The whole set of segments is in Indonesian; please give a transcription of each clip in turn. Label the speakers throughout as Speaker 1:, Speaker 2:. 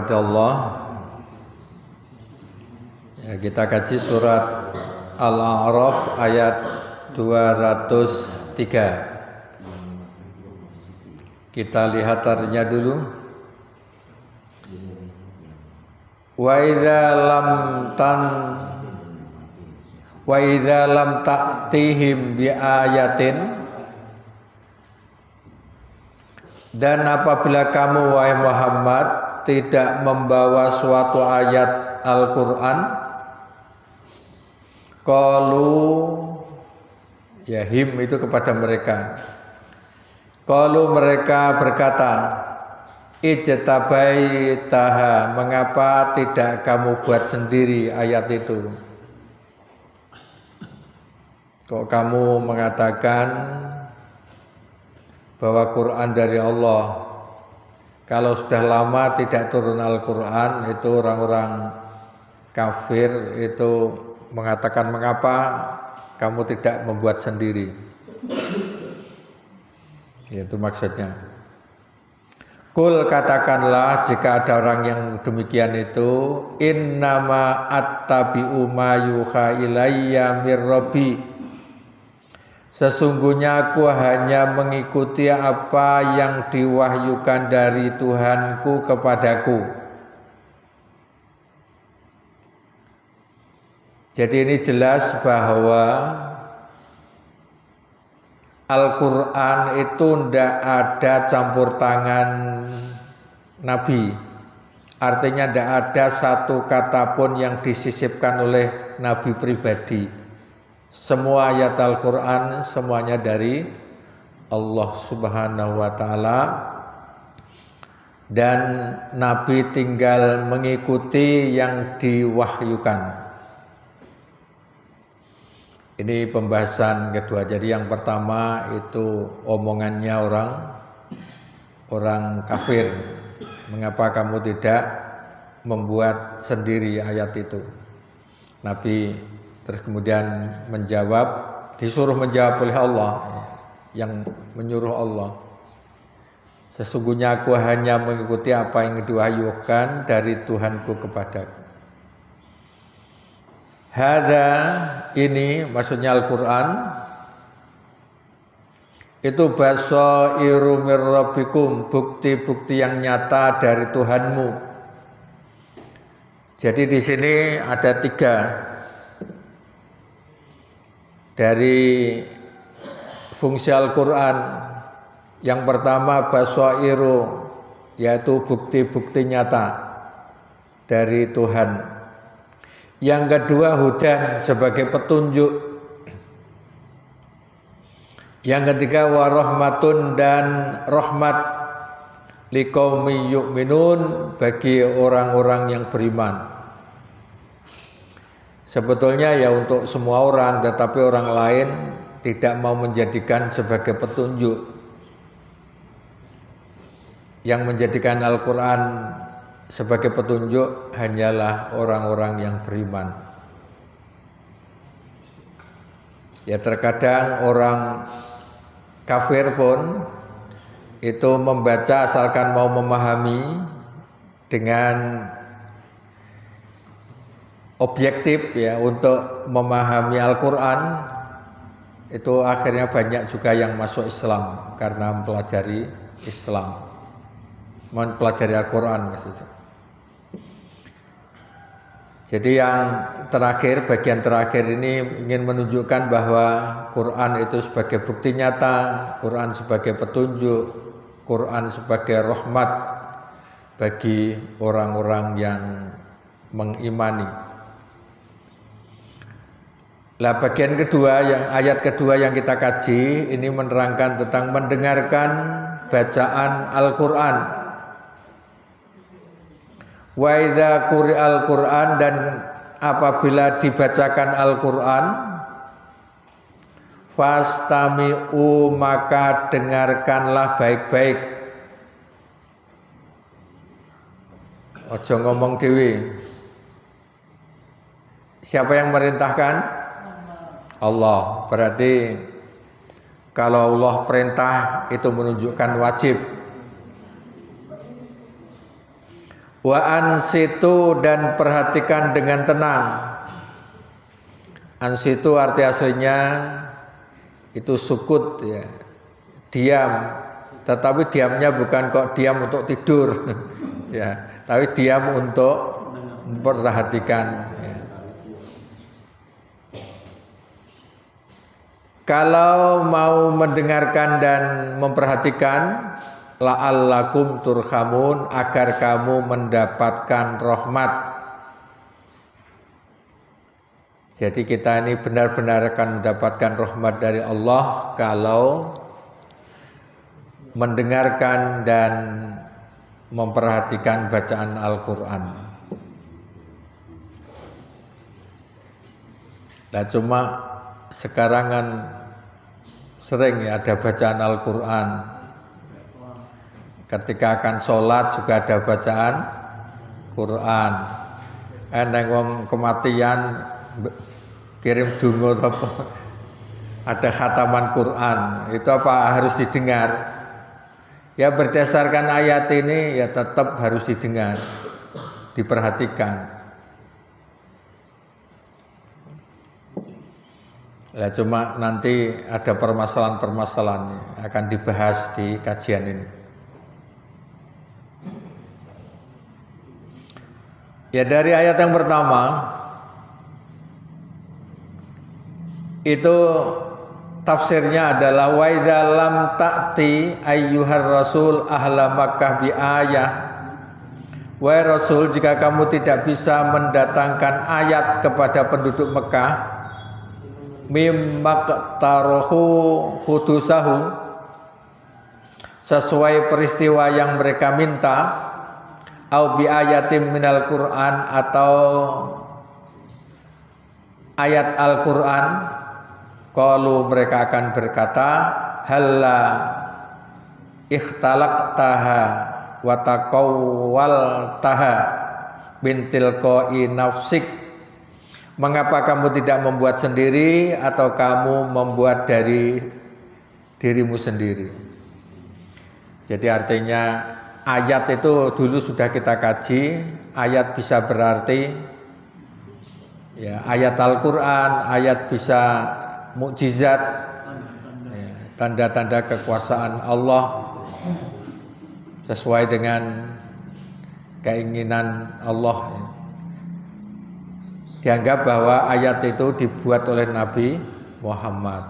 Speaker 1: dirahmati Allah. Ya, kita kaji surat Al-A'raf ayat 203. Kita lihat artinya dulu. Wa idza lam ta'tihim bi ayatin, dan apabila kamu wahai Muhammad tidak membawa suatu ayat Al-Qur'an, qalu, ya him itu kepada mereka, qalu mereka berkata, ijtabaitaha, mengapa tidak kamu buat sendiri ayat itu? Kok kamu mengatakan bahwa Quran dari Allah? Kalau sudah lama tidak turun Al-Quran, itu orang-orang kafir itu mengatakan, mengapa kamu tidak membuat sendiri? Itu maksudnya. Kul, katakanlah jika ada orang yang demikian itu, innama attabi'u ma yuha ilayya mir rabbi, sesungguhnya aku hanya mengikuti apa yang diwahyukan dari Tuhanku kepadaku. Jadi ini jelas bahwa Al-Quran itu tidak ada campur tangan Nabi. Artinya tidak ada satu kata pun yang disisipkan oleh Nabi pribadi. Semua ayat Al-Quran semuanya dari Allah Subhanahu wa Ta'ala, dan Nabi tinggal mengikuti yang diwahyukan. Ini pembahasan kedua. Jadi yang pertama itu omongannya orang kafir. Mengapa kamu tidak membuat sendiri ayat itu? Nabi terus kemudian menjawab, disuruh menjawab oleh Allah, yang menyuruh Allah. Sesungguhnya aku hanya mengikuti apa yang diwahyukan dari Tuhanku kepadaku. Hadza, ini maksudnya Al-Quran, itu basairu mir rabbikum, bukti-bukti yang nyata dari Tuhanmu. Jadi di sini ada 3 dari fungsi Al-Quran. Yang pertama basairu, yaitu bukti-bukti nyata dari Tuhan. Yang kedua hudan, sebagai petunjuk. Yang ketiga warahmatun, dan rahmat, liqaumi yu'minun, bagi orang-orang yang beriman. Sebetulnya ya untuk semua orang, tetapi orang lain tidak mau menjadikan sebagai petunjuk. Yang menjadikan Al-Quran sebagai petunjuk hanyalah orang-orang yang beriman. Ya terkadang orang kafir pun itu membaca asalkan mau memahami dengan objektif, ya, untuk memahami Al-Quran, itu akhirnya banyak juga yang masuk Islam karena mempelajari Islam, mempelajari Al-Quran maksudnya. Jadi yang terakhir, bagian terakhir ini ingin menunjukkan bahwa Quran itu sebagai bukti nyata, Quran sebagai petunjuk, Quran sebagai rahmat bagi orang-orang yang mengimani. Lah bagian kedua, yang ayat kedua yang kita kaji ini menerangkan tentang mendengarkan bacaan Al-Quran. Wa idza quri'al Qur'an, dan apabila dibacakan Al-Quran, fastami'u, maka dengarkanlah baik-baik. Ojo ngomong dewe. Siapa yang merintahkan? Allah. Berarti kalau Allah perintah itu menunjukkan wajib. Wa ansitu, dan perhatikan dengan tenang. Ansitu arti aslinya itu sukut, ya, diam. Tetapi diamnya bukan kok diam untuk tidur, ya, tapi diam untuk memperhatikan. Ya. Kalau mau mendengarkan dan memperhatikan, la'allakum turhamun, agar kamu mendapatkan rahmat. Jadi kita ini benar-benar akan mendapatkan rahmat dari Allah kalau mendengarkan dan memperhatikan bacaan Al-Quran. Nah cuma sekarang kan sering ya ada bacaan Al-Quran. Ketika akan sholat juga ada bacaan Quran. Neng wong kematian kirim dungo apa? Ada khataman Quran. Itu apa harus didengar? Ya berdasarkan ayat ini ya tetap harus didengar, diperhatikan. Ya cuma nanti ada permasalahan-permasalahan akan dibahas di kajian ini. Ya dari ayat yang pertama itu tafsirnya adalah wa idza lam ta'ti ayyuhar rasul ahla Makkah bi ayah. Wahai Rasul, jika kamu tidak bisa mendatangkan ayat kepada penduduk Mekah mimaqtaruhu hudusahu, sesuai peristiwa yang mereka minta, au bi ayatim minal Quran, atau ayat Al-Quran, qalu mereka akan berkata halla ikhtalaqtaha wa taqawwaltaha bintil qoi nafsik, mengapa kamu tidak membuat sendiri atau kamu membuat dari dirimu sendiri. Jadi artinya ayat itu dulu sudah kita kaji. Ayat bisa berarti ya, ayat Al-Quran, ayat bisa mukjizat, ya, tanda-tanda kekuasaan Allah sesuai dengan keinginan Allah. Dianggap bahwa ayat itu dibuat oleh Nabi Muhammad.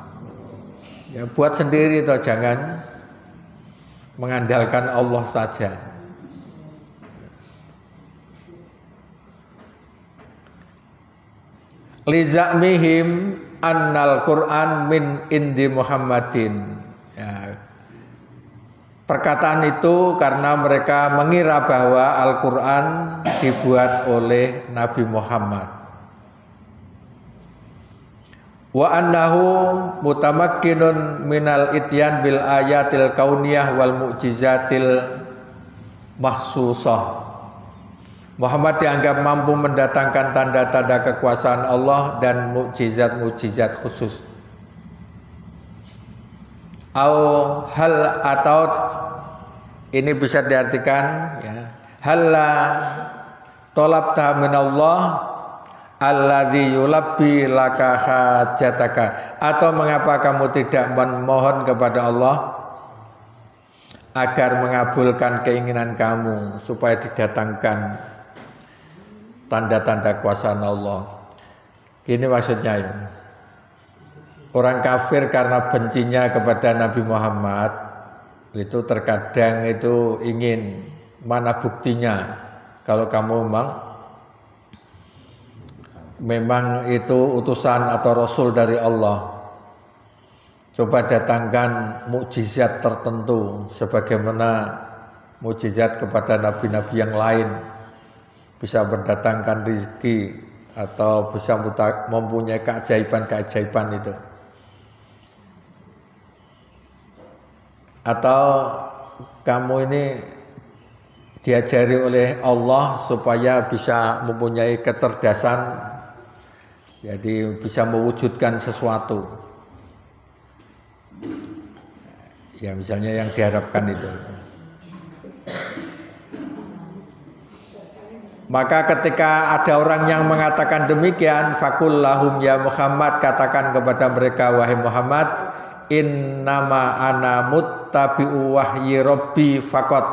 Speaker 1: Ya, buat sendiri toh, jangan mengandalkan Allah saja. Lizamihim annal Quran min indi Muhammadin. Ya. Perkataan itu karena mereka mengira bahwa Al-Quran dibuat oleh Nabi Muhammad. Wa annahu mutamakkinun minal ityan bil ayatil kauniyah wal mu'jizatil mahsusah. Muhammad dianggap mampu mendatangkan tanda-tanda kekuasaan Allah dan mukjizat-mukjizat khusus. Atau ini bisa diartikan ya, halla talabta minallah alladzi yulabbi laka hajataka, atau mengapa kamu tidak memohon kepada Allah agar mengabulkan keinginan kamu supaya didatangkan tanda-tanda kekuasaan Allah. Ini maksudnya ya. Orang kafir karena bencinya kepada Nabi Muhammad itu terkadang itu ingin, mana buktinya kalau kamu memang itu utusan atau rasul dari Allah. Coba datangkan mukjizat tertentu sebagaimana mukjizat kepada nabi-nabi yang lain, bisa mendatangkan rezeki atau bisa mempunyai keajaiban-keajaiban itu. Atau kamu ini diajari oleh Allah supaya bisa mempunyai kecerdasan, jadi bisa mewujudkan sesuatu. Ya misalnya yang diharapkan itu. Maka ketika ada orang yang mengatakan demikian, fakul lahum ya Muhammad, katakan kepada mereka wahai Muhammad, innama ana muttabi'u wahyi rabbi faqat.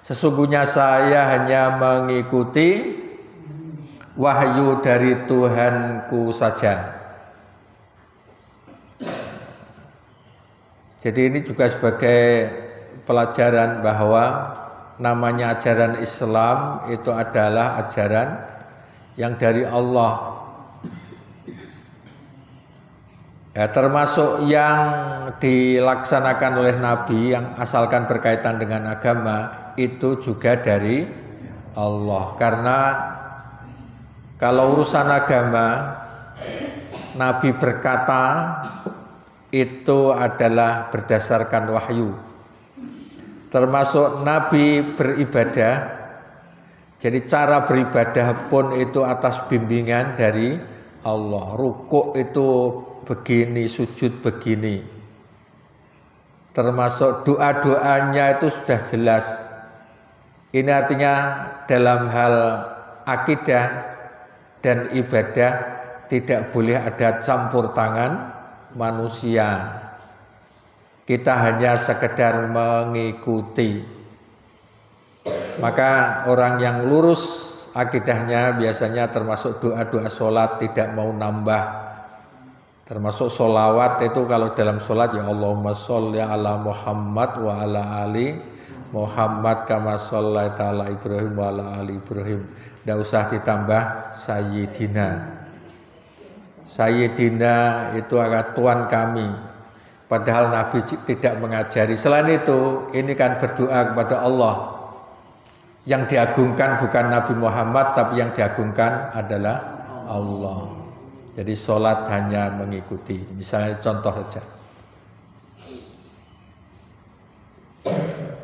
Speaker 1: Sesungguhnya saya hanya mengikuti wahyu dari Tuhanku saja. Jadi ini juga sebagai pelajaran bahwa namanya ajaran Islam itu adalah ajaran yang dari Allah. Ya, termasuk yang dilaksanakan oleh Nabi yang asalkan berkaitan dengan agama itu juga dari Allah. Karena kalau urusan agama Nabi berkata itu adalah berdasarkan wahyu. Termasuk Nabi beribadah. Jadi cara beribadah pun itu atas bimbingan dari Allah. Rukuk itu begini, sujud begini. Termasuk doa-doanya itu sudah jelas. Ini artinya dalam hal akidah dan ibadah tidak boleh ada campur tangan manusia. Kita hanya sekedar mengikuti. Maka orang yang lurus akidahnya biasanya termasuk doa-doa sholat tidak mau nambah. Termasuk sholawat itu kalau dalam sholat ya Allahumma sholli ala Muhammad wa ala ali Muhammad kama shollaita ala Ibrahim wa ala ali Ibrahim. Tidak usah ditambah Sayyidina. Sayyidina itu adalah Tuhan kami. Padahal Nabi tidak mengajari. Selain itu, ini kan berdoa kepada Allah. Yang diagungkan bukan Nabi Muhammad, tapi yang diagungkan adalah Allah. Jadi sholat hanya mengikuti. Misalnya contoh saja.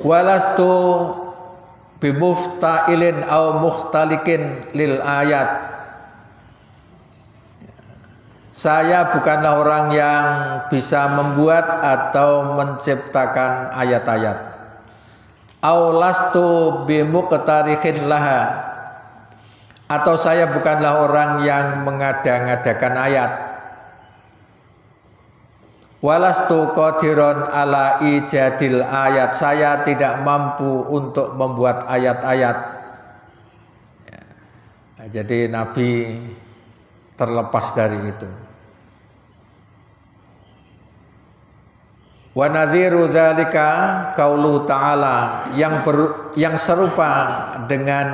Speaker 1: Walastu bimufta'ilin au mukhtalikin lil ayat. Saya bukanlah orang yang bisa membuat atau menciptakan ayat-ayat. Aulastu bimuqtarikhin laha. Atau saya bukanlah orang yang mengada-ngadakan ayat. Walastu qadiron ala ijadil ayat. Saya tidak mampu untuk membuat ayat-ayat. Jadi Nabi terlepas dari itu. Wa nadhiru dzalika qaulu ta'ala, yang serupa dengan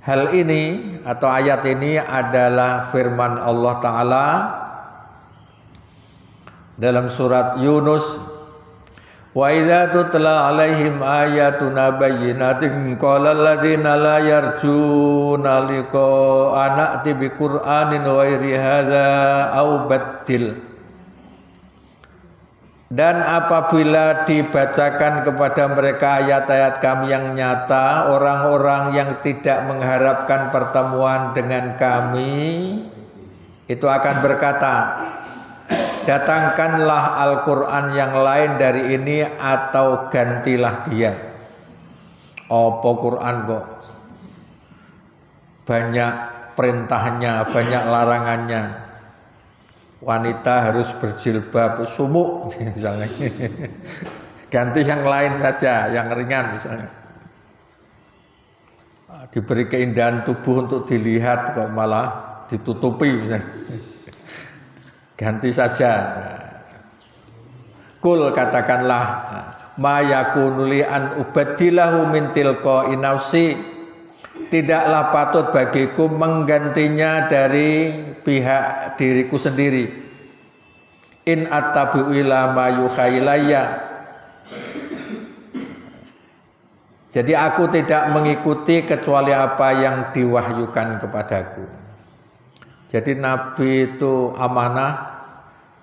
Speaker 1: hal ini atau ayat ini adalah firman Allah Ta'ala dalam surat Yunus, wa idza tutla alaihim ayatuna bayyinatin qala alladziina la yarjuna liqa'ana ati bi qur'anin ghairi hadza au baddil. Dan apabila dibacakan kepada mereka ayat-ayat kami yang nyata, orang-orang yang tidak mengharapkan pertemuan dengan kami itu akan berkata, datangkanlah Al-Quran yang lain dari ini atau gantilah dia. Apa Quran kok banyak perintahnya, banyak larangannya. Wanita harus berjilbab sumuk misalnya. Ganti yang lain saja, yang ringan misalnya. Diberi keindahan tubuh untuk dilihat kok malah ditutupi misalnya. Ganti saja. Kul katakanlah, ma yakunu li an ubaddilahu min tilqa'i nafsi. Tidaklah patut bagiku menggantinya dari pihak diriku sendiri. In attabi'u ila ma yuha ilayya. Jadi aku tidak mengikuti kecuali apa yang diwahyukan kepadaku. Jadi Nabi itu amanah,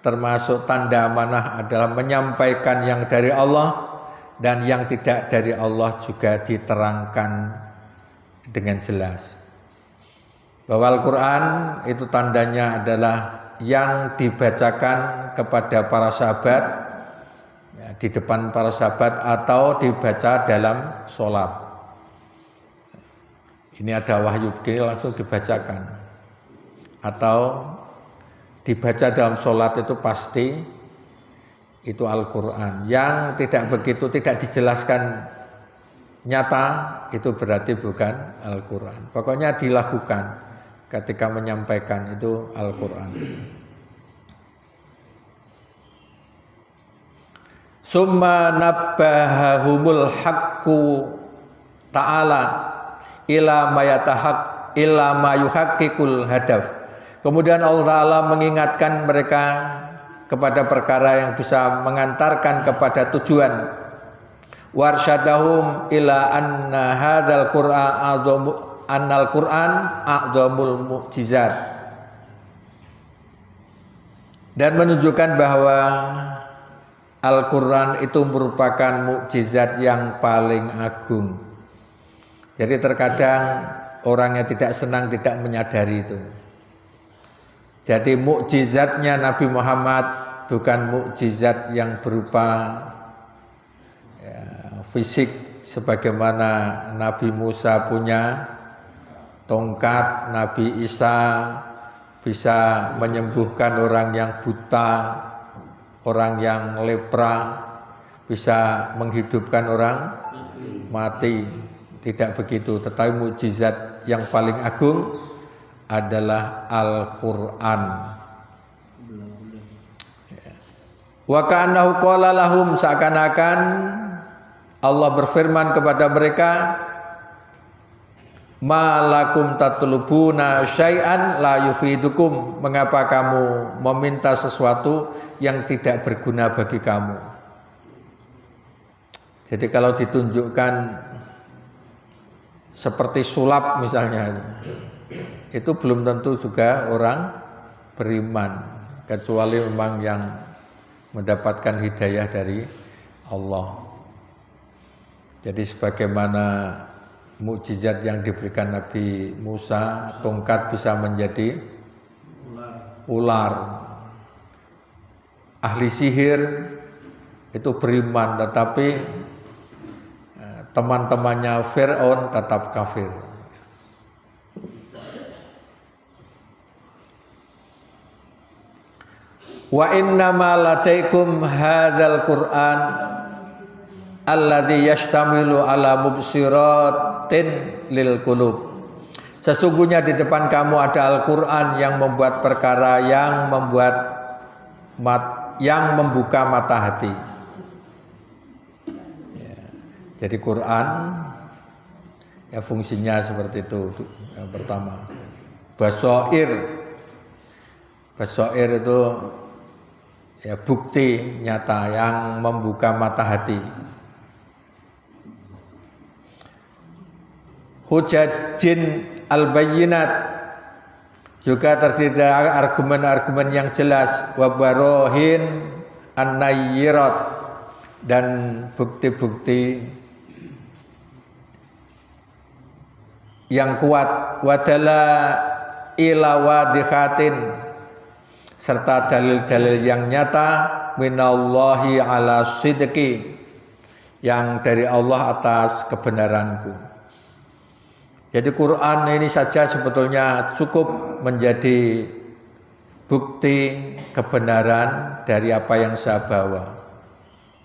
Speaker 1: termasuk tanda amanah adalah menyampaikan yang dari Allah, dan yang tidak dari Allah juga diterangkan dengan jelas. Bahwa Al-Quran itu tandanya adalah yang dibacakan kepada para sahabat, ya, di depan para sahabat atau dibaca dalam sholat. ini ada wahyu begini langsung dibacakan, atau dibaca dalam sholat itu pasti itu Al-Quran. Yang tidak begitu, tidak dijelaskan nyata, itu berarti bukan Al-Quran. Pokoknya dilakukan ketika menyampaikan itu Al-Quran. Summa nabbahahumul haqqu ta'ala ila ma yuhaqqiqul hadaf. Kemudian Allah Ta'ala mengingatkan mereka kepada perkara yang bisa mengantarkan kepada tujuan. Warsyadahum ila anna hadzal Qur'an annal Qur'an a'dzamul mu'jizat. Dan menunjukkan bahwa Al-Quran itu merupakan mukjizat yang paling agung. Jadi terkadang orang yang tidak senang tidak menyadari itu. Jadi mukjizatnya Nabi Muhammad bukan mukjizat yang berupa fisik sebagaimana Nabi Musa punya tongkat, Nabi Isa bisa menyembuhkan orang yang buta, orang yang lepra, bisa menghidupkan orang mati. Tidak begitu, tetapi mukjizat yang paling agung adalah Al-Quran. Wa ka'annahu qala lahum, seakan-akan Allah berfirman kepada mereka, ma lakum tatlubuna syai'an la yufidukum, mengapa kamu meminta sesuatu yang tidak berguna bagi kamu. Jadi kalau ditunjukkan seperti sulap misalnya, itu belum tentu juga orang beriman, kecuali memang yang mendapatkan hidayah dari Allah. Jadi sebagaimana mukjizat yang diberikan Nabi Musa, tongkat bisa menjadi ular. Ahli sihir itu beriman, tetapi teman-temannya Fir'aun tetap kafir. Wa innama lataikum hadzal Qur'an alladzi yashtamilu ala mubsiratin lil qulub. Sesungguhnya di depan kamu ada Al-Qur'an yang membuat perkara yang membuka mata hati. Jadi Quran ya fungsinya seperti itu. Yang pertama, basair itu ya bukti nyata yang membuka mata hati. Hujajin al-bayyinat, juga terdiri dari argumen-argumen yang jelas, wa barohin an-nayyirat, dan bukti-bukti yang kuat, wadala ila wadihatin, serta dalil-dalil yang nyata minallahi ala sidqi, yang dari Allah atas kebenaranku. Jadi Quran ini saja sebetulnya cukup menjadi bukti kebenaran dari apa yang saya bawa.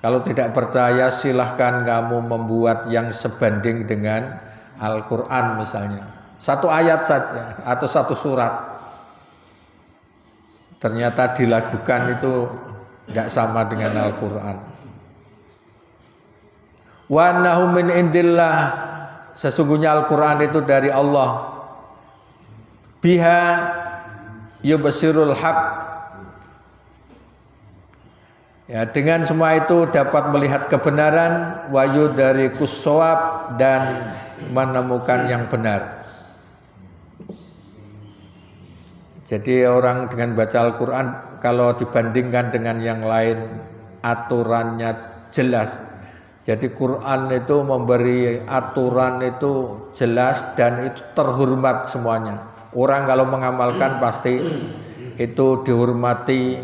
Speaker 1: Kalau tidak percaya silahkan kamu membuat yang sebanding dengan Al-Quran misalnya. Satu ayat saja atau satu surat. Ternyata dilakukan itu tidak sama dengan Al-Quran. Wa annahu min indillah, sesungguhnya Al-Quran itu dari Allah. Biha yubsirul haq, ya, dengan semua itu dapat melihat kebenaran, wayu dari kusawab, dan menemukan yang benar. Jadi orang dengan baca Al-Quran kalau dibandingkan dengan yang lain aturannya jelas. Jadi Quran itu memberi aturan itu jelas dan itu terhormat semuanya. Orang kalau mengamalkan pasti itu dihormati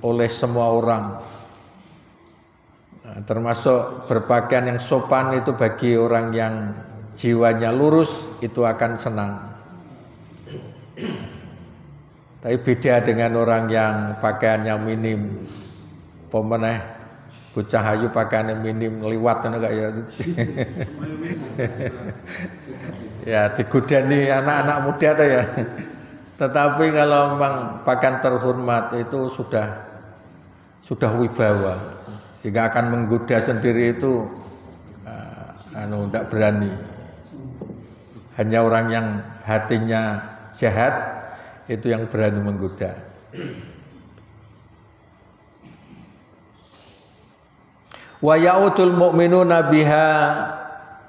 Speaker 1: oleh semua orang. Nah, termasuk berpakaian yang sopan itu bagi orang yang jiwanya lurus, itu akan senang. Tapi beda dengan orang yang pakaiannya minim, pemeneh bocah ayu pakaiannya minim liwat enggak ya. Ya digodani anak-anak muda tuh ya. Tetapi kalau memang pakaian terhormat itu sudah wibawa, jika akan menggoda sendiri itu tidak berani. Hanya orang yang hatinya jahat itu yang berani menggoda. Wa ya'udul mu'minuna biha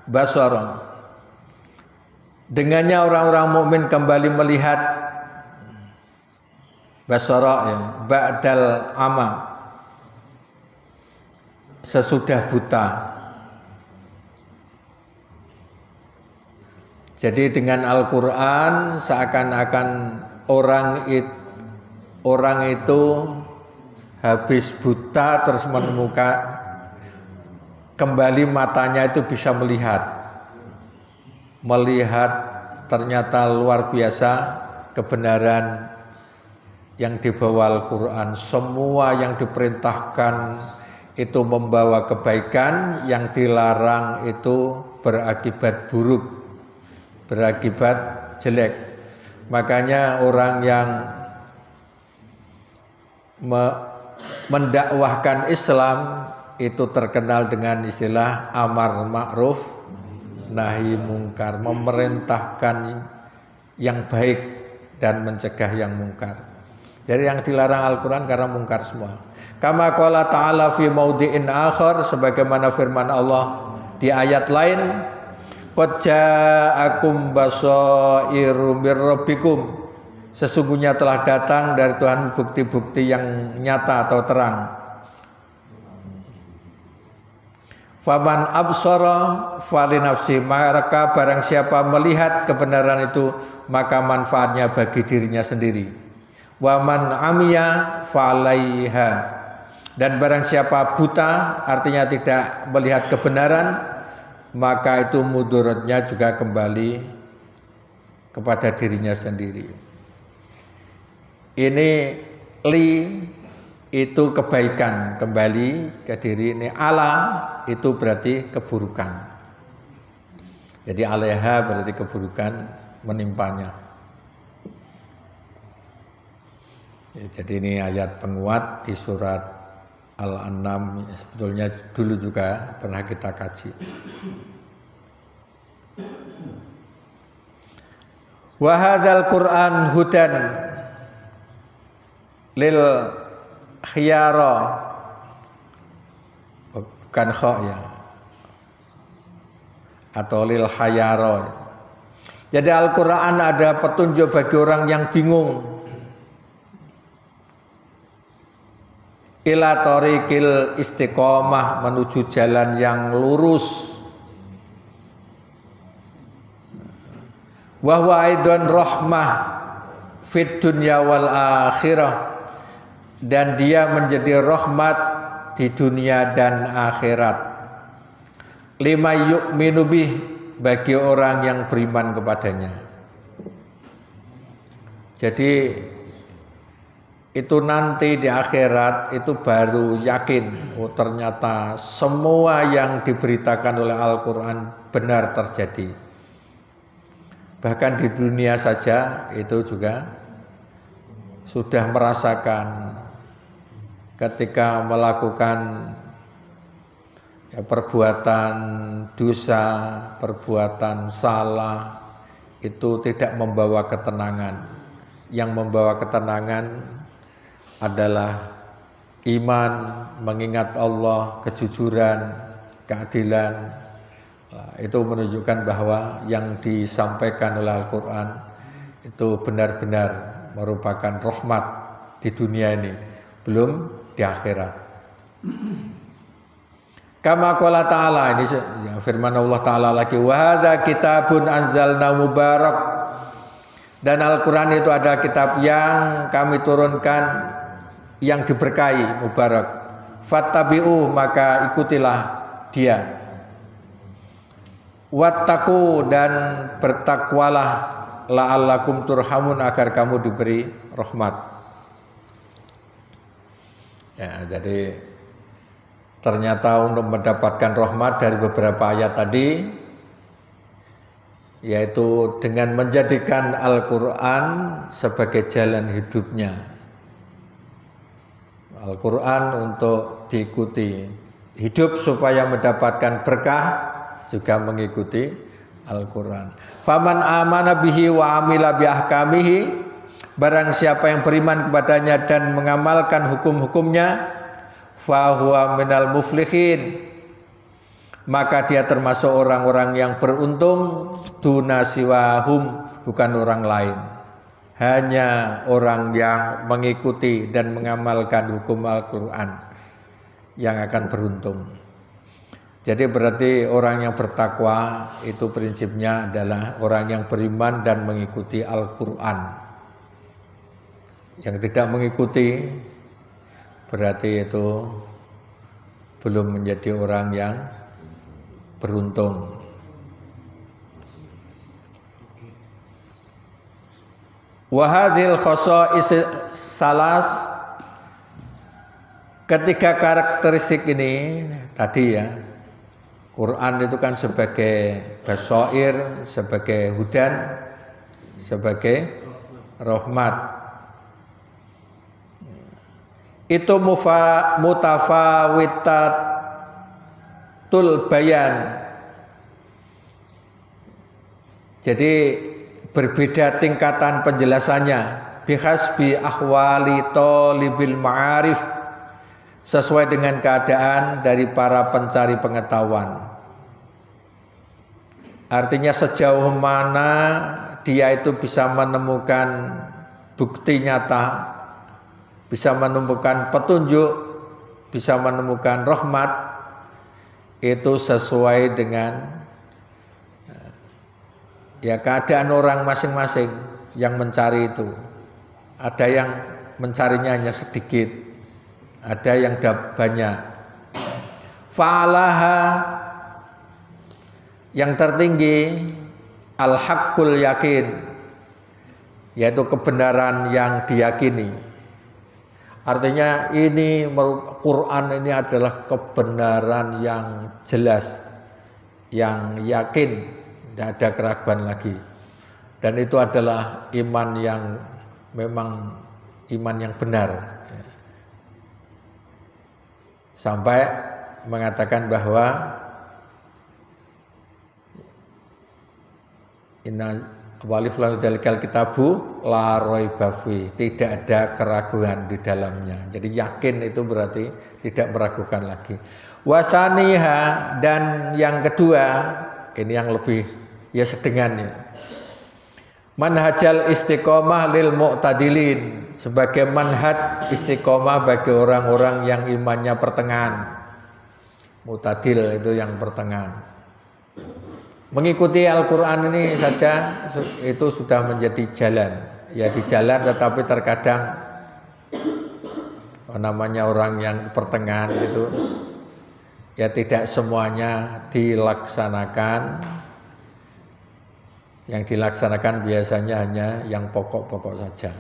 Speaker 1: basara. Dengannya orang-orang mukmin kembali melihat basara ya, ba'dal ama, sesudah buta. Jadi dengan Al-Quran seakan-akan orang itu habis buta terus menemukan kembali matanya itu bisa melihat ternyata luar biasa kebenaran yang dibawa Al-Quran. Semua yang diperintahkan itu membawa kebaikan, yang dilarang itu berakibat buruk, berakibat jelek. Makanya orang yang mendakwahkan Islam itu terkenal dengan istilah amar ma'ruf nahi mungkar, memerintahkan yang baik dan mencegah yang mungkar. Jadi yang dilarang Al-Quran karena mungkar semua. Kama qala ta'ala fi maudhi'in akhar, sebagaimana firman Allah di ayat lain, qad ja'akum basairu mir rabbikum, sesungguhnya telah datang dari Tuhan bukti-bukti yang nyata atau terang. Faman absara fali nafsi, maka barang siapa melihat kebenaran itu maka manfaatnya bagi dirinya sendiri. Waman amiya falaiha, dan barang siapa buta artinya tidak melihat kebenaran maka itu mudaratnya juga kembali kepada dirinya sendiri. Ini li itu kebaikan kembali ke diri, ini ala itu berarti keburukan. Jadi alaiha berarti keburukan menimpanya. Ya, jadi ini ayat penguat di surat Al-An'am, sebetulnya dulu juga pernah kita kaji. Wa hadzal Qur'an hudan lil khiyara, bukan kha ya, atau lil khayara. Jadi Al-Quran ada petunjuk bagi orang yang bingung. Ila tariqil istiqomah, menuju jalan yang lurus. Wa huwa aidan rahmah fid dunya wal akhirah, dan dia menjadi rahmat di dunia dan akhirat. Lima yu'minu bih, bagi orang yang beriman kepadanya. Jadi itu nanti di akhirat itu baru yakin, oh ternyata semua yang diberitakan oleh Al-Quran benar terjadi. Bahkan di dunia saja itu juga sudah merasakan ketika melakukan perbuatan dosa, perbuatan salah, itu tidak membawa ketenangan. Yang membawa ketenangan adalah iman, mengingat Allah, kejujuran, keadilan. Itu menunjukkan bahwa yang disampaikan oleh Al-Quran itu benar-benar merupakan rahmat di dunia ini, belum di akhirat. Kama qala ta'ala, ini firman Allah Ta'ala lagi, wa hadza kitabun anzalna mubarak, dan Al-Quran itu adalah kitab yang kami turunkan yang diberkahi, mubarak. Fattabi'u, maka ikutilah dia. Wattaqu, dan bertakwalah, la'allakum turhamun, agar kamu diberi rahmat. Ya, jadi ternyata untuk mendapatkan rahmat dari beberapa ayat tadi, yaitu dengan menjadikan Al-Quran sebagai jalan hidupnya. Al-Quran untuk diikuti, hidup supaya mendapatkan berkah juga mengikuti Al-Quran. Faman amana bihi wa amila bi ahkamihi, barang siapa yang beriman kepadanya dan mengamalkan hukum-hukumnya, fahuwa minal muflihin, maka dia termasuk orang-orang yang beruntung, duna siwahum, bukan orang lain, hanya orang yang mengikuti dan mengamalkan hukum Al-Quran yang akan beruntung. Jadi berarti orang yang bertakwa itu prinsipnya adalah orang yang beriman dan mengikuti Al-Quran. Yang tidak mengikuti berarti itu belum menjadi orang yang beruntung. Wahadil khosa'is salas, ketiga karakteristik ini tadi ya, Quran itu kan sebagai basair, sebagai hudan, sebagai rahmat. Itu mutafawitatul bayan. Jadi berbeda tingkatan penjelasannya, bihasbi ahwali talibil ma'arif, sesuai dengan keadaan dari para pencari pengetahuan. Artinya sejauh mana dia itu bisa menemukan bukti nyata, bisa menemukan petunjuk, bisa menemukan rahmat, itu sesuai dengan ya keadaan orang masing-masing yang mencari itu. Ada yang mencarinya hanya sedikit, ada yang banyak. Fa'alaha, yang tertinggi, al-haqqul yakin, yaitu kebenaran yang diyakini. Artinya ini Quran ini adalah kebenaran yang jelas, yang yakin, tidak ada keraguan lagi. Dan itu adalah iman yang memang iman yang benar. Sampai mengatakan bahwa inna walif lahu dalikal kitabu la raiba fi, tidak ada keraguan di dalamnya. Jadi yakin itu berarti tidak meragukan lagi. Wasaniha, dan yang kedua, ini yang lebih ya sedengan ya, manhajal istiqomah lil mu'tadilin, sebagai manhaj istiqomah bagi orang-orang yang imannya pertengahan. Mu'tadil itu yang pertengahan. Mengikuti Al-Quran ini saja itu sudah menjadi jalan. Ya di jalan, tetapi terkadang namanya orang yang pertengahan itu ya tidak semuanya dilaksanakan. Yang dilaksanakan biasanya hanya yang pokok-pokok saja.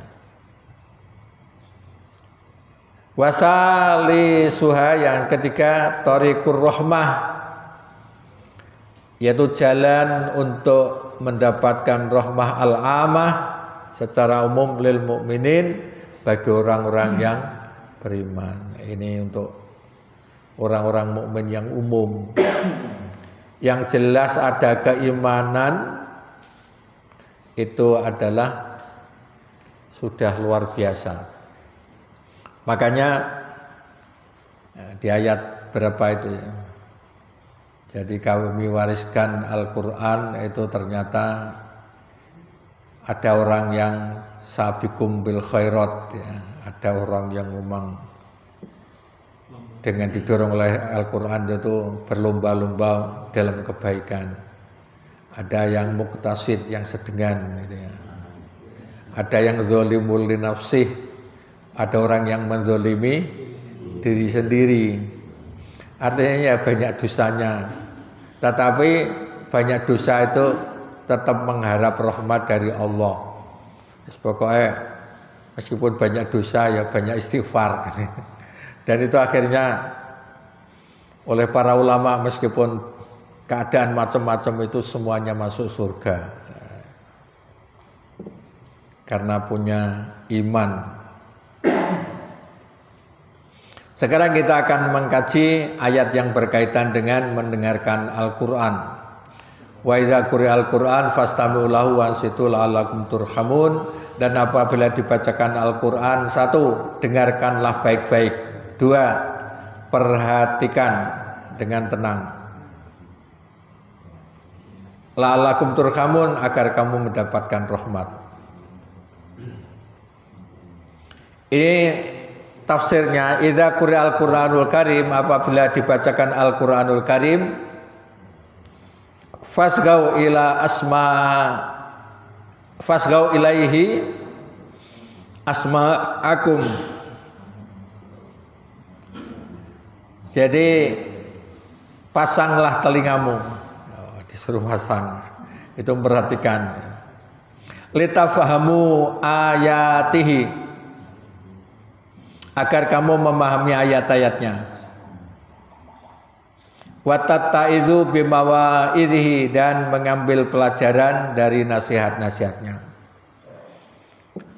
Speaker 1: Wasali suha, yang ketiga, thariqur rahmah, yaitu jalan untuk mendapatkan rahmah al-amah secara umum lil mukminin, bagi orang-orang yang beriman. Ini untuk orang-orang mukmin yang umum. Yang jelas ada keimanan itu adalah sudah luar biasa. Makanya di ayat berapa itu ya, jadi kami wariskan Al-Quran itu ternyata ada orang yang sabiqum bil khairat ya. Ada orang yang memang dengan didorong oleh Al-Quran itu berlomba-lomba dalam kebaikan. Ada yang muqtasid, yang sedengan gitu ya. Ada yang zalimul li nafsih, ada orang yang menzalimi diri sendiri. Artinya ya banyak dosanya, tetapi banyak dosa itu tetap mengharap rahmat dari Allah. Pokoknya meskipun banyak dosa ya banyak istighfar. Dan itu akhirnya oleh para ulama meskipun keadaan macam-macam itu semuanya masuk surga. Karena punya iman. Sekarang kita akan mengkaji ayat yang berkaitan dengan mendengarkan Al-Quran. Wa idza quri'al Qur'an fastami'u lahu wa ansitu la'allakum turhamun. Dan apabila dibacakan Al-Quran, 1. Dengarkanlah baik-baik. 2. Perhatikan dengan tenang. La'allakum turhamun, agar kamu mendapatkan rahmat. Ini tafsirnya, idza quri'al Qur'anul Karim, apabila dibacakan Al-Qur'anul Karim, fasgau ilaihi asma'akum. Jadi pasanglah telingamu. Disuruh pasang. Itu memperhatikan. Litafahamu ayatihi, agar kamu memahami ayat-ayatnya. Watattaizu bimawaidhihi, dan mengambil pelajaran dari nasihat-nasihatnya.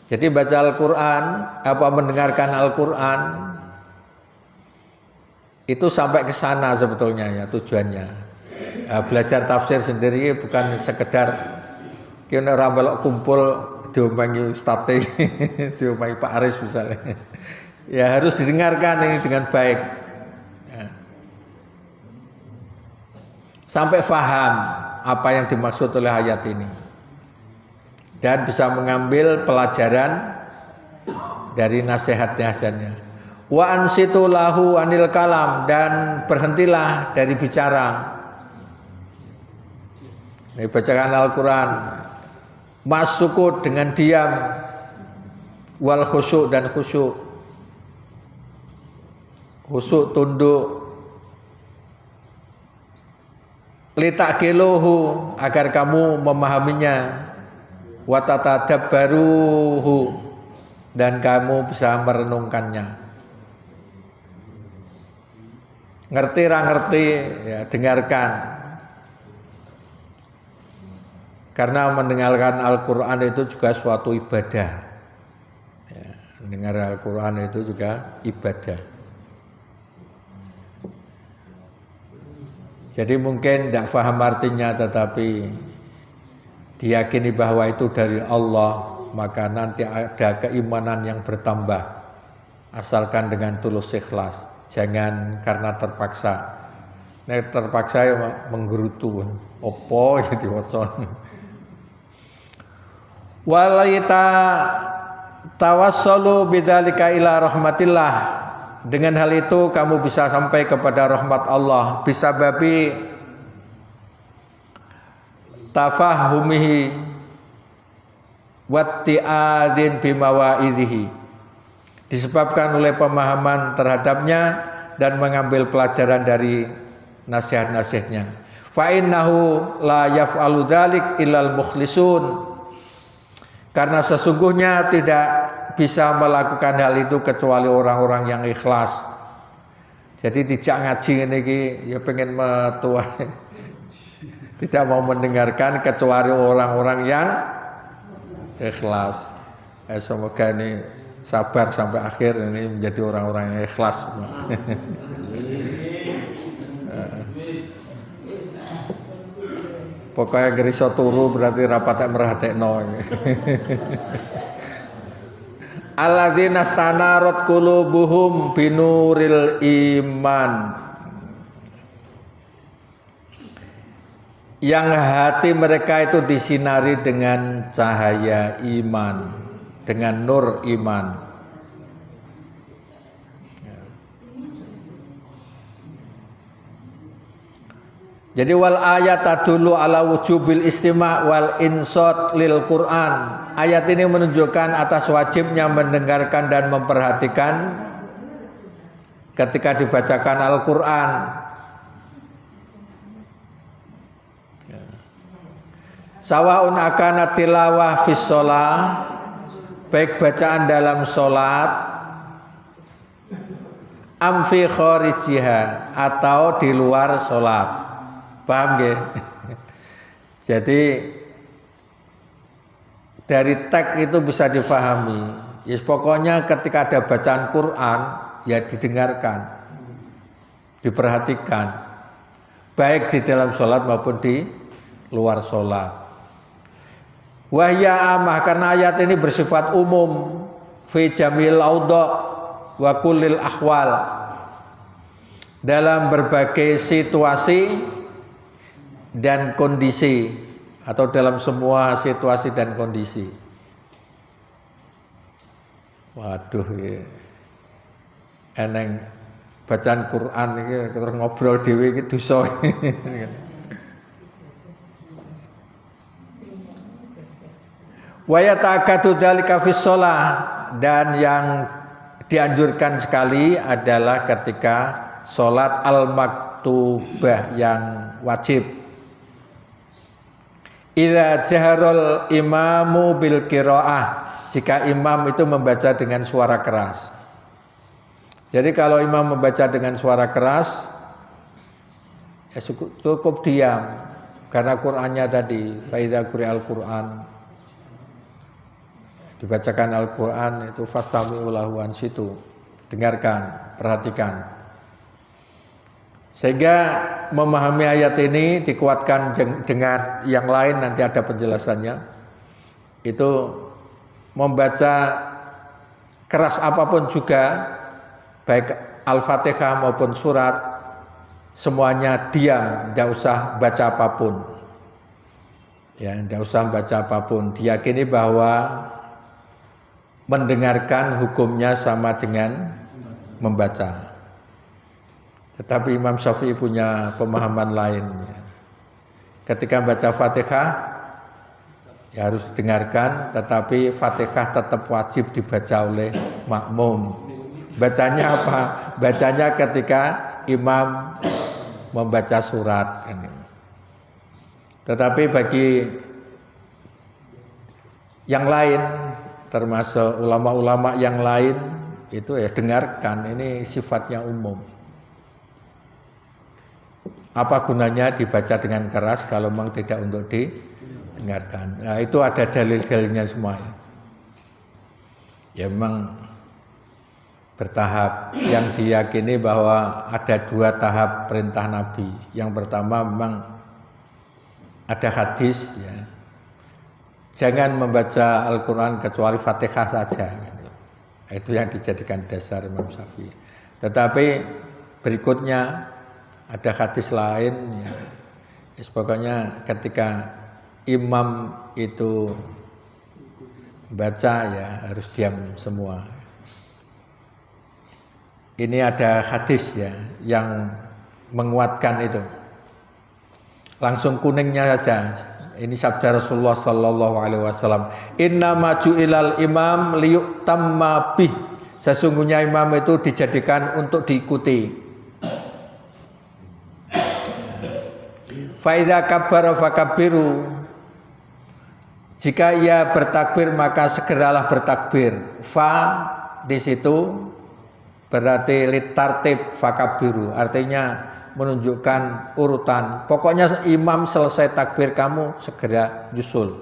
Speaker 1: Jadi baca Al-Quran, mendengarkan Al-Quran, itu sampai ke sana sebetulnya ya tujuannya. Belajar tafsir sendiri bukan sekedar kena ramelok kumpul diomongi Ustadz, diomongi Pak Aris misalnya. Ya harus didengarkan ini dengan baik. Sampai faham apa yang dimaksud oleh ayat ini. Dan bisa mengambil pelajaran dari nasihat-nasihatnya. Wa ansitu lahu anil kalam, dan berhentilah dari bicara. Ini bacakan Al-Quran. Masukut dengan diam. Wal khusyuk, dan khusyuk. Khusyuk tunduk. Litakiluhu, agar kamu memahaminya. Watatadabbaruhu, dan kamu bisa merenungkannya. Ngerti ra ngerti ya dengarkan. Karena mendengarkan Al-Quran itu juga suatu ibadah ya, mendengar Al-Quran itu juga ibadah. Jadi mungkin tidak paham artinya, tetapi diyakini bahwa itu dari Allah, maka nanti ada keimanan yang bertambah. Asalkan dengan tulus ikhlas, jangan karena terpaksa. Nah, terpaksa ya menggerutu, opo ya diwaca. Walaita tawassalu bidzalika ila rahmatillah. Dengan hal itu kamu bisa sampai kepada rahmat Allah, bisa babi tafahumihi watti'adin bimawaidhihi, disebabkan oleh pemahaman terhadapnya dan mengambil pelajaran dari nasihat-nasihatnya. Fa innahu la yaf'alu dzalik illal mukhlisun, karena sesungguhnya tidak bisa melakukan hal itu kecuali orang-orang yang ikhlas. Jadi tidak ngaji ini ya pengen metua, tidak mau mendengarkan kecuali orang-orang yang ikhlas. Semoga ini sabar sampai akhir, ini menjadi orang-orang yang ikhlas. Pokoknya geriso turu berarti rapat merhatekno. Alladzina stanarat qulubuhum binuril iman, yang hati mereka itu disinari dengan cahaya iman, dengan nur iman. Jadi wal ayat tadullu ala wujubil istima' wal insot lil Quran. Ayat ini menunjukkan atas wajibnya mendengarkan dan memperhatikan ketika dibacakan Al-Quran. Sawaun akana tilawah fis shalah, baik bacaan dalam salat, am fi kharijiha, atau di luar salat. Paham nggih? Jadi dari teks itu bisa dipahami. Yes, pokoknya ketika ada bacaan Quran ya didengarkan, diperhatikan, baik di dalam sholat maupun di luar sholat. Wahya amah, karena ayat ini bersifat umum, fi jamil audha wa kullil ahwal, dalam berbagai situasi dan kondisi, atau dalam semua situasi dan kondisi. Waduh, ya. Eneng bacaan Quran iki terus ngobrol dhewe iki dosa. Wa yata'akkadu dzalika fis shalah, dan yang dianjurkan sekali adalah ketika salat al-maktubah yang wajib. Idza jaharul imamu bil qiraah, jika imam itu membaca dengan suara keras. Jadi kalau imam membaca dengan suara keras, ya cukup diam, karena Qur'annya tadi, fa idza quri'al Qur'an, dibacakan Al-Qur'an itu fastami'u lahu ansitu, dengarkan, perhatikan. Sehingga memahami ayat ini dikuatkan dengan yang lain, nanti ada penjelasannya. Itu membaca keras apapun juga, baik Al-Fatihah maupun surat, semuanya diam, tidak usah baca apapun. Ya, tidak usah baca apapun. Diyakini bahwa mendengarkan hukumnya sama dengan membaca. Tetapi Imam Syafi'i punya pemahaman lain. Ketika baca Fatihah, ya harus dengarkan, tetapi Fatihah tetap wajib dibaca oleh makmum. Bacanya apa? Bacanya ketika imam membaca surat. Tetapi bagi yang lain, termasuk ulama-ulama yang lain, itu ya dengarkan, ini sifatnya umum. Apa gunanya dibaca dengan keras kalau memang tidak untuk didengarkan? Nah, itu ada dalil-dalilnya semua. Ya memang bertahap. Yang diyakini bahwa ada 2 tahap perintah Nabi. Yang pertama memang ada hadis, ya, jangan membaca Al-Quran kecuali Fatihah saja. Itu yang dijadikan dasar Imam Syafi'i. Tetapi berikutnya ada hadis lain, ya. Pokoknya ketika imam itu baca, ya harus diam semua. Ini ada hadis, ya, yang menguatkan itu. Langsung kuningnya saja. Ini sabda Rasulullah sallallahu alaihi wasallam. Innama ju'ilal imam liyutamma bih. Sesungguhnya imam itu dijadikan untuk diikuti. Fa idza kabbara fakabbiru. Jika ia bertakbir maka segeralah bertakbir. Fa di situ berarti litartib fakabbiru, artinya menunjukkan urutan. Pokoknya imam selesai takbir kamu segera nyusul.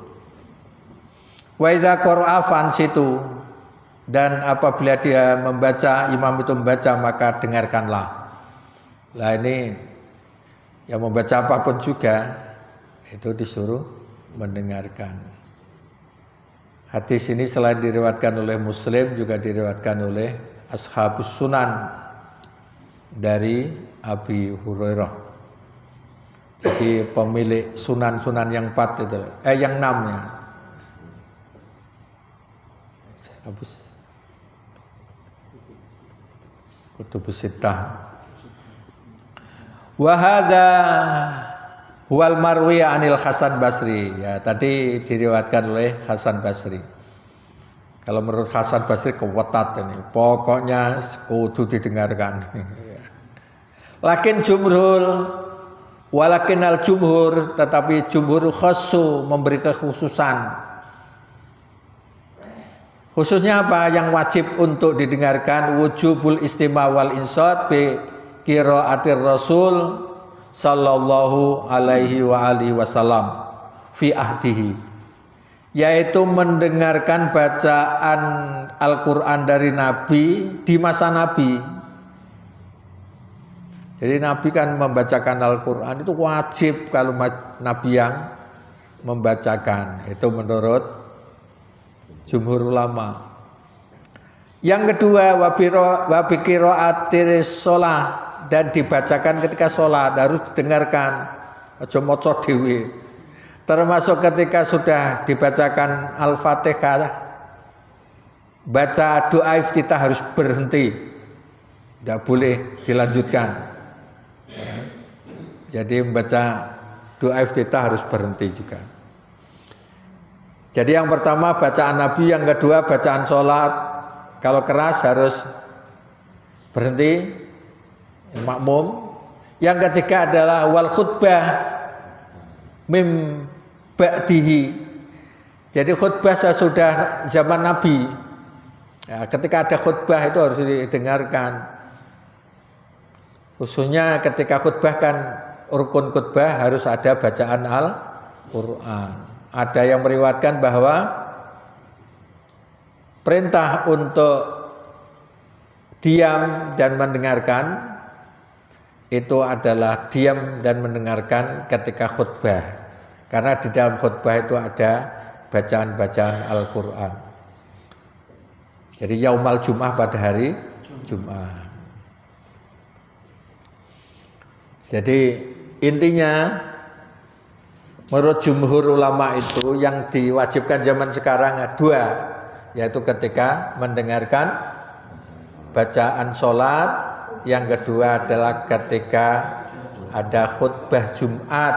Speaker 1: Wa idza qara'a fansitu, dan apabila dia membaca, imam itu membaca, maka dengarkanlah. Lah ini yang membaca apapun juga itu disuruh mendengarkan. Hadis ini selain diriwayatkan oleh Muslim juga diriwayatkan oleh Ashabus Sunan dari Abi Hurairah. Jadi pemilik sunan-sunan yang 4 itu, yang 6 ya. Habis Kutubus Sittah. Wa hadza huwal marwi anil Hasan Basri. Ya, tadi diriwayatkan oleh Hasan Basri. Kalau menurut Hasan Basri kewetat ini, pokoknya kudu didengarkan. Lakin jumhur Walakinal jumhur, tetapi jumhur khassu, memberi kekhususan. Khususnya apa? Yang wajib untuk didengarkan wujubul istima' wal insat bi qiraatir Rasul sallallahu alaihi wa alihi wasallam fi ahdihi, yaitu mendengarkan bacaan Al-Qur'an dari Nabi di masa Nabi. Jadi Nabi kan membacakan Al-Qur'an itu wajib kalau Nabi yang membacakan, itu menurut jumhur ulama. Yang kedua wabi qiraatir shalah, dan dibacakan ketika sholat, harus didengarkan, aja maca dhewe. Termasuk ketika sudah dibacakan Al-Fatihah, baca doa iftitah harus berhenti, tidak boleh dilanjutkan. Jadi membaca doa iftitah harus berhenti juga. Jadi yang pertama bacaan Nabi, yang kedua bacaan sholat, kalau keras harus berhenti, makmum. Yang ketiga adalah wal khutbah mim ba'dihi. Jadi khutbah sesudah zaman Nabi. Ya, ketika ada khutbah itu harus didengarkan. Khususnya ketika khutbah kan rukun khutbah harus ada bacaan Al-Qur'an. Ada yang meriwayatkan bahwa perintah untuk diam dan mendengarkan itu adalah diam dan mendengarkan ketika khutbah. Karena di dalam khutbah itu ada bacaan-bacaan Al-Qur'an. Jadi yaumal Jum'ah pada hari Jum'ah. Jadi intinya menurut jumhur ulama itu yang diwajibkan zaman sekarang dua, yaitu ketika mendengarkan bacaan sholat, yang kedua adalah ketika ada khutbah Jumat.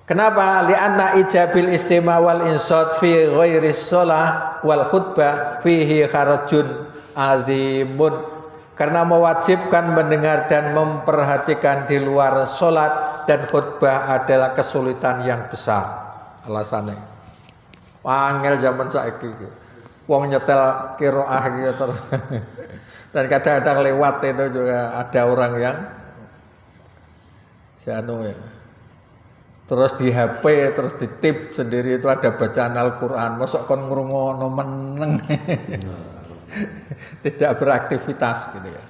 Speaker 1: Kenapa? Li'anna ijabil istima' wal insat fi ghairi sholah wal khutbah fihi kharajun azimun. Karena mewajibkan mendengar dan memperhatikan di luar sholat dan khutbah adalah kesulitan yang besar. Alasannya angel zaman saiki wong nyetel qiraah gitu terus. Dan kadang-kadang lewat itu juga ada orang yang ya, terus di HP terus ditip sendiri itu ada bacaan Al-Qur'an, mosok kon ngrungokno meneng. Tidak beraktivitas gitu ya.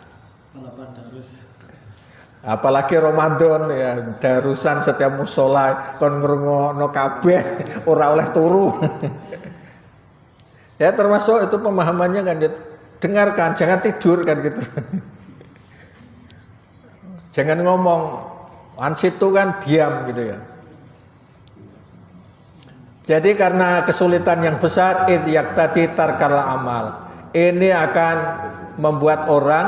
Speaker 1: Apalagi Ramadan ya, darusan setiap musola kon ngrungokno kabeh ora oleh turu. Ya termasuk itu pemahamannya kan, dengarkan, jangan tidur kan gitu. Jangan ngomong, ansitu kan diam gitu ya. Jadi karena kesulitan yang besar id yaktati tarkal amal. Ini akan membuat orang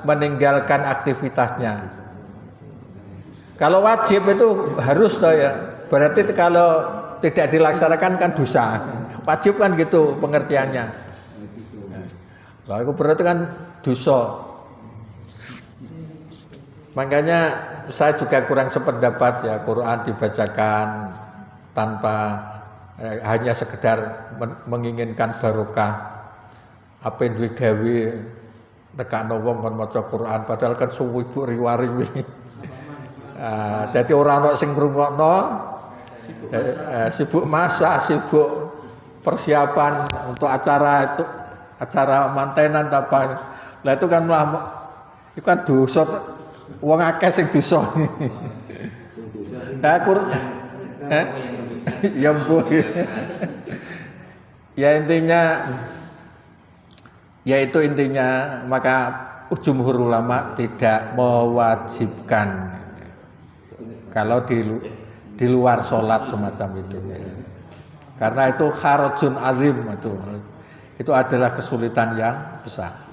Speaker 1: meninggalkan aktivitasnya. Kalau wajib itu harus toh ya. Berarti kalau tidak dilaksanakan kan dosa. Wajib kan gitu pengertiannya. Lalu berarti kan dosa. Makanya saya juga kurang sependapat ya Quran dibacakan tanpa hanya sekedar menginginkan barokah. Apa yang duwe gawe nekakno wong kon maca Quran padahal kan suwi ibu riwari wingi. Dadi ora ana sing ngrungokno, sibuk masak, sibuk persiapan untuk acara itu, acara mantenan apa. Lah itu kan itu kan dosa, wong akeh sing dosa. Ya mbuh. Ya intinya maka jumhur ulama tidak mewajibkan kalau di luar sholat semacam itu, karena itu kharajun azim, itu adalah kesulitan yang besar.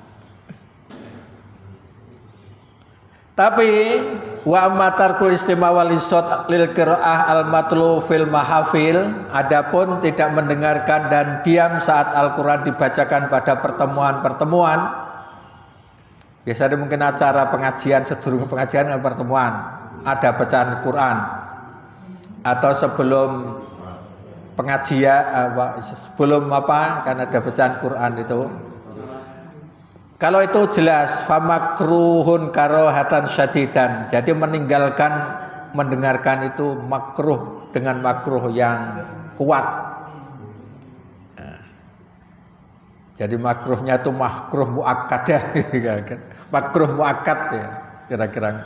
Speaker 1: Tapi wa matarkul istima wal isot lil qiraah al matlu fil mahafil, adapun tidak mendengarkan dan diam saat Al-Qur'an dibacakan pada pertemuan-pertemuan, Biasanya mungkin acara pengajian, sedurunge pengajian dan pertemuan ada bacaan Quran, atau sebelum pengajian sebelum kan ada bacaan Quran itu. Kalau itu jelas famakruhun karohatan syadidan. Jadi meninggalkan mendengarkan itu makruh dengan makruh yang kuat. Jadi makruhnya itu makruh muakkad ya, makruh muakkad ya kira-kira.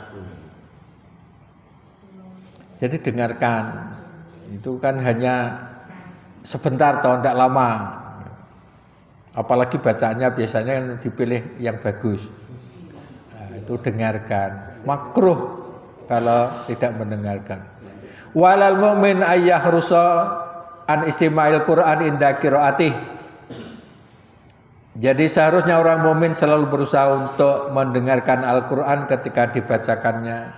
Speaker 1: Jadi dengarkan, itu kan hanya sebentar toh, tidak lama. Apalagi bacaannya biasanya kan dipilih yang bagus. Nah, itu dengarkan. Makruh kalau tidak mendengarkan. Walal mu'min ayyahrusa an istima'il Qur'an inda qiraatih. Jadi seharusnya orang mukmin selalu berusaha untuk mendengarkan Al-Qur'an ketika dibacakannya.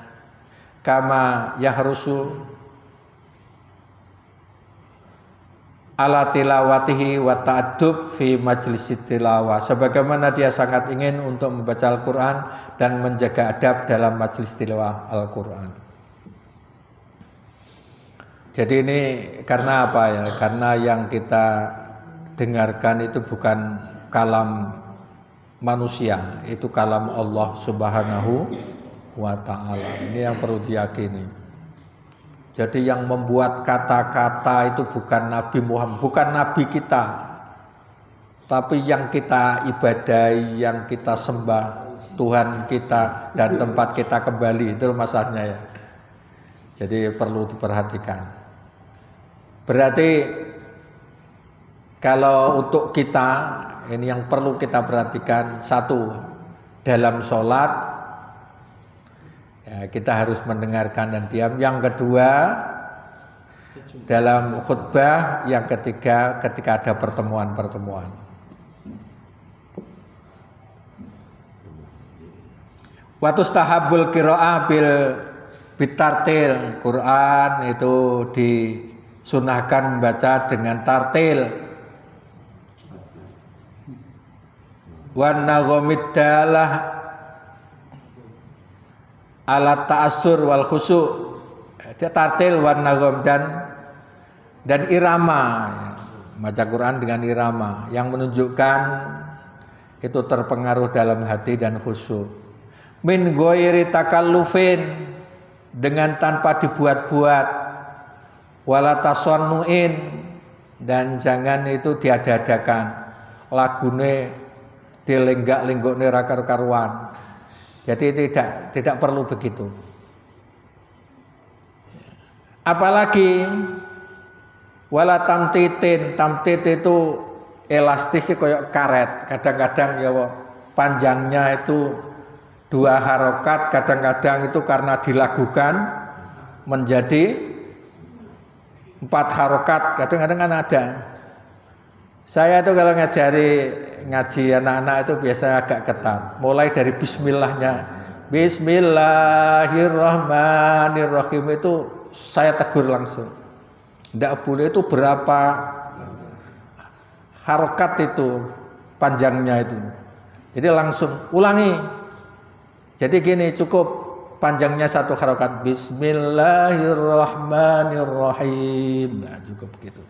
Speaker 1: Kama yahrusu ala tilawatihi wa ta'addub fi majlis tilawah. Sebagaimana dia sangat ingin untuk membaca Al-Qur'an dan menjaga adab dalam majlis tilawah Al-Qur'an. Jadi ini karena apa ya? Karena yang kita dengarkan itu bukan kalam manusia, itu kalam Allah Subhanahu wa ta'ala. Ini yang perlu diyakini. Jadi yang membuat kata-kata itu bukan Nabi Muhammad, bukan Nabi kita, tapi yang kita ibadahi, yang kita sembah, Tuhan kita dan tempat kita kembali. Itu masalahnya ya. Jadi perlu diperhatikan. Berarti kalau untuk kita, ini yang perlu kita perhatikan, satu, dalam sholat ya, kita harus mendengarkan dan diam. Yang kedua, dalam khutbah. Yang ketiga, ketika ada pertemuan-pertemuan. Wa tustahabbul qiraah bil bitartil. Quran itu disunahkan membaca dengan tartil. Wan naghamiddalah ala ta'assur wal khusu'. Dia tartil wan nagham dan irama. Baca Quran dengan irama yang menunjukkan itu terpengaruh dalam hati dan khusyuk. Min ghairi takallufin, dengan tanpa dibuat-buat. Wala tasannuin, dan jangan itu diada-adakan. Lagune dilenggak-lenggokne ra karu-karuan. Jadi tidak perlu begitu. Apalagi wala tamtitin, tamtit itu elastis kayak karet. Kadang-kadang ya panjangnya itu 2 harokat, kadang-kadang itu karena dilakukan menjadi 4 harokat. Kadang-kadang kan ada. Saya itu kalau ngaji anak-anak itu biasanya agak ketat. Mulai dari bismillahnya. Bismillahirrahmanirrahim itu saya tegur langsung. Tidak boleh itu berapa harokat itu panjangnya itu. Jadi langsung ulangi. Jadi gini, cukup panjangnya 1 harokat. Bismillahirrahmanirrahim. Nah, cukup begitu.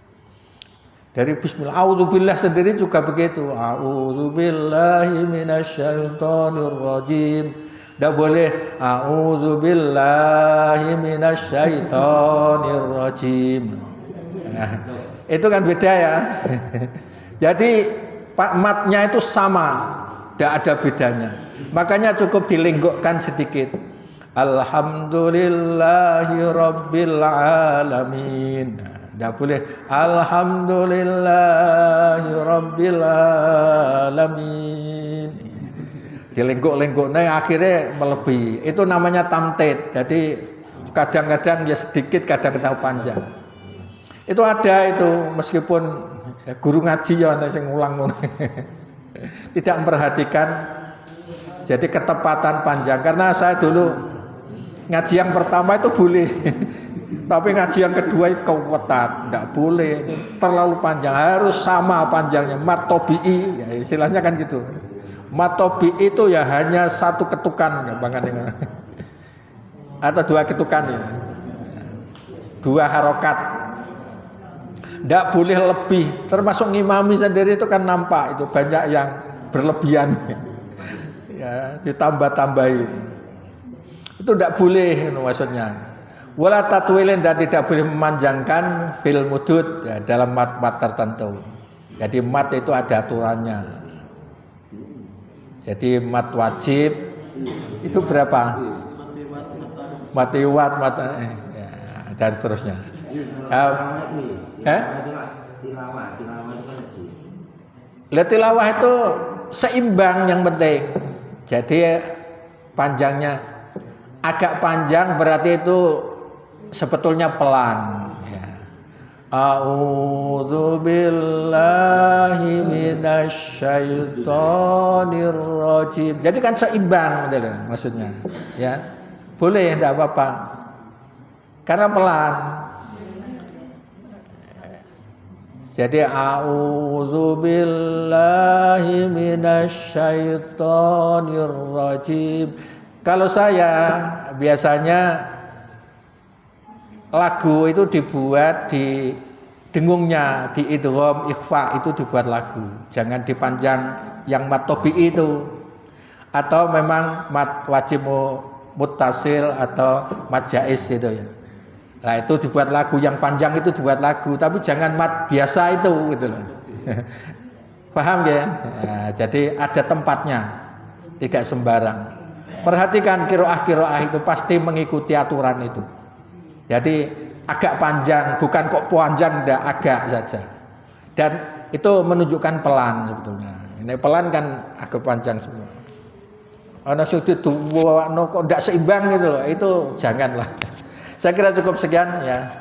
Speaker 1: Dari bismillah, a'udzubillah sendiri juga begitu. A'udzubillahi minasyaitonirrajim. Tidak boleh a'udzubillahi minasyaitonirrajim. Nah, itu kan beda ya. Jadi matnya itu sama, tidak ada bedanya. Makanya cukup dilenggokkan sedikit. Alhamdulillahi rabbil alamin. Tidak boleh alhamdulillahi rabbil alamin. Dilenggok-lenggoknya akhirnya melebihi. Itu namanya tamtid. Jadi kadang-kadang ya sedikit, kadang-kadang panjang. Itu ada itu, meskipun ya, guru ngaji ya ana sing ngulang. Tidak memperhatikan jadi ketepatan panjang. Karena saya dulu ngaji yang pertama itu boleh. Tapi ngaji yang kedua itu kewetan, tidak boleh, terlalu panjang, harus sama panjangnya, mat tobi'i, ya, istilahnya kan gitu. Matobi itu ya hanya satu ketukan, gampangannya. Atau dua ketukan ya. Dua harokat. Tidak boleh lebih. Termasuk ngimami sendiri itu kan nampak itu banyak yang berlebihan. Ya, ditambah-tambahin. Itu tidak boleh maksudnya. Wala tatwilin, dan tidak boleh memanjangkan fil mudud ya, dalam mat-mat tertentu. Jadi mat itu ada aturannya. Jadi mat wajib itu berapa? Matiwat, ya, dan seterusnya. Tilawah itu seimbang yang penting. Jadi panjangnya agak panjang berarti itu sebetulnya pelan. Ya. A'udzu billahi minasyaitonir rajim. Jadi kan seimbang gitu loh maksudnya. Ya. Boleh, tidak apa-apa. Karena pelan. Jadi a'udzu billahi minasyaitonir rajim. Kalau saya biasanya lagu itu dibuat di dengungnya, di idgham ikhfa itu dibuat lagu. Jangan dipanjang yang mat tobi'i itu. Atau memang mat wajib muttasil atau mat jaiz gitu ya. Nah itu dibuat lagu, yang panjang itu dibuat lagu, tapi jangan mat biasa itu gitu loh. Paham ya? Nah, jadi ada tempatnya, tidak sembarang. Perhatikan kiroah itu pasti mengikuti aturan itu. Jadi agak panjang, bukan kok panjang, tidak, agak saja. Dan itu menunjukkan pelan sebetulnya. Ini pelan kan agak panjang semua. Anak sudah tua, kok tidak seimbang gitu loh, itu janganlah. Saya kira cukup sekian ya.